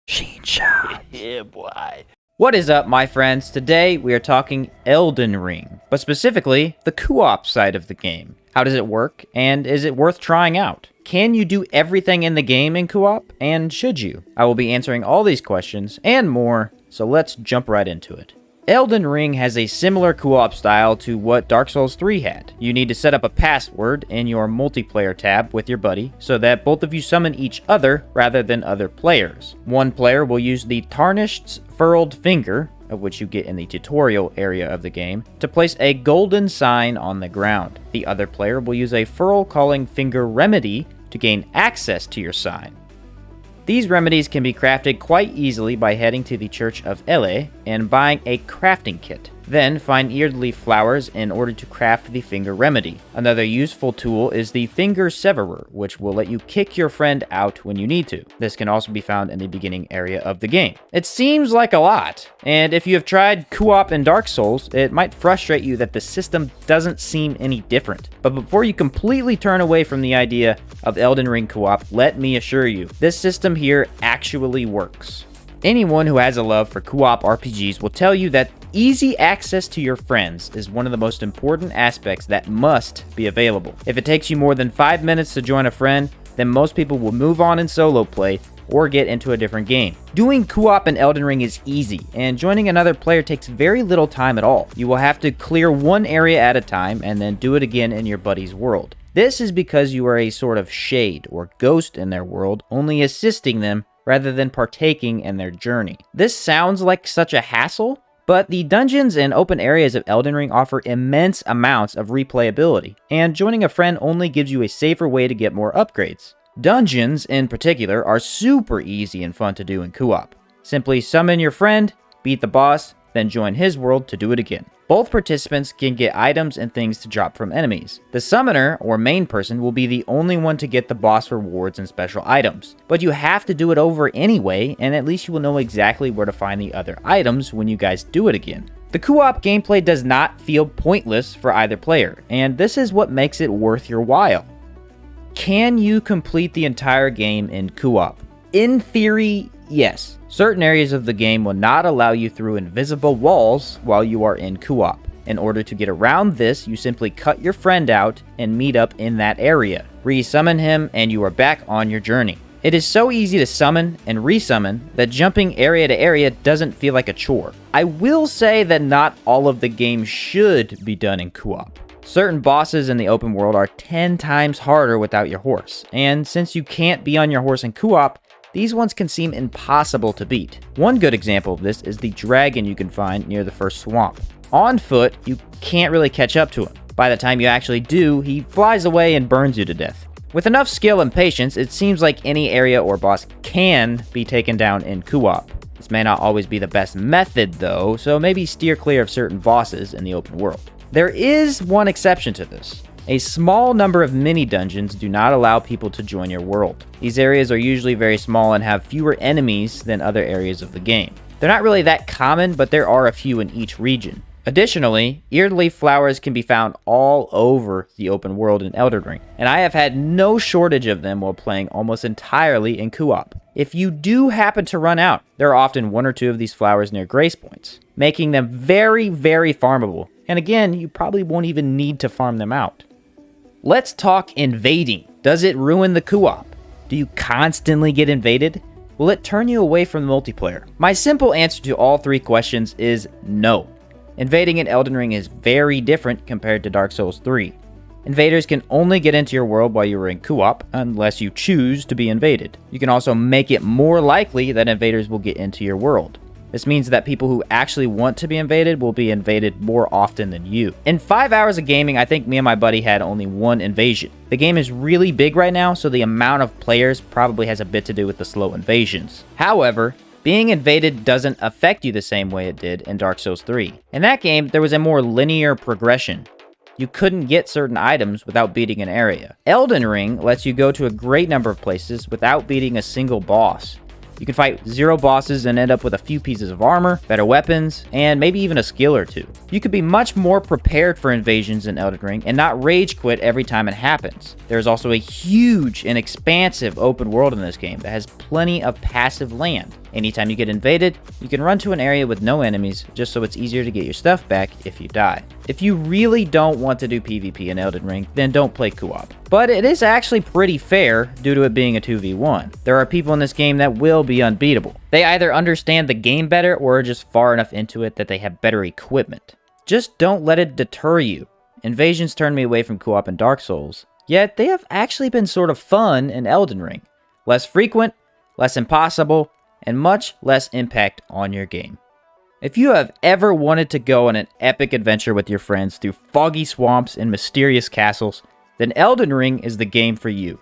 Sheenshots. Yeah, boy. What is up, my friends? Today we are talking Elden Ring, but specifically the co-op side of the game. How does it work, and is it worth trying out? Can you do everything in the game in co-op, and should you? I will be answering all these questions and more, so let's jump right into it. Elden Ring has a similar co-op style to what Dark Souls 3 had. You need to set up a password in your multiplayer tab with your buddy so that both of you summon each other rather than other players. One player will use the Tarnished Furled Finger, of which you get in the tutorial area of the game, to place a golden sign on the ground. The other player will use a Furl Calling Finger remedy to gain access to your sign. These remedies can be crafted quite easily by heading to the Church of Ele and buying a crafting kit. Then find eared leaf flowers in order to craft the finger remedy. Another useful tool is the finger severer, which will let you kick your friend out when you need to. This can also be found in the beginning area of the game. It seems like a lot, and if you have tried co-op in Dark Souls, it might frustrate you that the system doesn't seem any different. But before you completely turn away from the idea of Elden Ring co-op, let me assure you, this system here actually works. Anyone who has a love for co-op RPGs will tell you that easy access to your friends is one of the most important aspects that must be available. If it takes you more than 5 minutes to join a friend, then most people will move on in solo play or get into a different game. Doing co-op in Elden Ring is easy, and joining another player takes very little time at all. You will have to clear one area at a time and then do it again in your buddy's world. This is because you are a sort of shade or ghost in their world, only assisting them rather than partaking in their journey. This sounds like such a hassle, but the dungeons and open areas of Elden Ring offer immense amounts of replayability, and joining a friend only gives you a safer way to get more upgrades. Dungeons, in particular, are super easy and fun to do in co-op. Simply summon your friend, beat the boss, then join his world to do it again. Both participants can get items and things to drop from enemies. The summoner, or main person, will be the only one to get the boss rewards and special items. But you have to do it over anyway, and at least you will know exactly where to find the other items when you guys do it again. The co-op gameplay does not feel pointless for either player, and this is what makes it worth your while. Can you complete the entire game in co-op? In theory, yes. Certain areas of the game will not allow you through invisible walls while you are in co-op. In order to get around this, you simply cut your friend out and meet up in that area. Resummon him and you are back on your journey. It is so easy to summon and resummon that jumping area to area doesn't feel like a chore. I will say that not all of the game should be done in co-op. Certain bosses in the open world are 10 times harder without your horse, and since you can't be on your horse in co-op, these ones can seem impossible to beat. One good example of this is the dragon you can find near the first swamp. On foot, you can't really catch up to him. By the time you actually do, he flies away and burns you to death. With enough skill and patience, it seems like any area or boss can be taken down in co-op. This may not always be the best method though, so maybe steer clear of certain bosses in the open world. There is one exception to this. A small number of mini-dungeons do not allow people to join your world. These areas are usually very small and have fewer enemies than other areas of the game. They're not really that common, but there are a few in each region. Additionally, eared leaf flowers can be found all over the open world in Elden Ring, and I have had no shortage of them while playing almost entirely in co-op. If you do happen to run out, there are often one or two of these flowers near grace points, making them very, very farmable. And again, you probably won't even need to farm them out. Let's talk invading. Does it ruin the co-op? Do you constantly get invaded? Will it turn you away from the multiplayer? My simple answer to all three questions is no. Invading in Elden Ring is very different compared to Dark Souls 3. Invaders can only get into your world while you are in co-op, unless you choose to be invaded. You can also make it more likely that invaders will get into your world. This means that people who actually want to be invaded will be invaded more often than you. In 5 hours of gaming, I think me and my buddy had only one invasion. The game is really big right now, so the amount of players probably has a bit to do with the slow invasions. However, being invaded doesn't affect you the same way it did in Dark Souls 3. In that game, there was a more linear progression. You couldn't get certain items without beating an area. Elden Ring lets you go to a great number of places without beating a single boss. You can fight 0 bosses and end up with a few pieces of armor, better weapons, and maybe even a skill or two. You could be much more prepared for invasions in Elden Ring and not rage quit every time it happens. There's also a huge and expansive open world in this game that has plenty of passive land, Anytime you get invaded, you can run to an area with no enemies just so it's easier to get your stuff back if you die. If you really don't want to do PvP in Elden Ring, then don't play co-op. But it is actually pretty fair due to it being a 2v1. There are people in this game that will be unbeatable. They either understand the game better or are just far enough into it that they have better equipment. Just don't let it deter you. Invasions turned me away from co-op in Dark Souls, yet they have actually been sort of fun in Elden Ring. Less frequent, less impossible, and much less impact on your game. If you have ever wanted to go on an epic adventure with your friends through foggy swamps and mysterious castles, then Elden Ring is the game for you.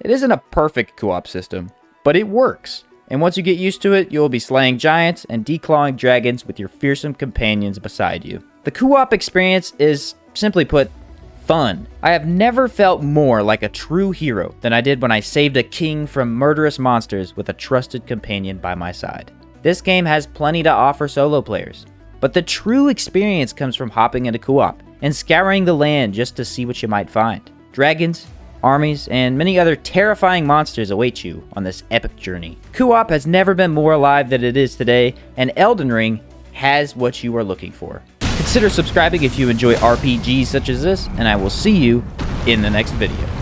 It isn't a perfect co-op system, but it works. And once you get used to it, you will be slaying giants and declawing dragons with your fearsome companions beside you. The co-op experience is, simply put, fun. I have never felt more like a true hero than I did when I saved a king from murderous monsters with a trusted companion by my side. This game has plenty to offer solo players, but the true experience comes from hopping into co-op and scouring the land just to see what you might find. Dragons, armies, and many other terrifying monsters await you on this epic journey. Co-op has never been more alive than it is today, and Elden Ring has what you are looking for. Consider subscribing if you enjoy RPGs such as this, and I will see you in the next video.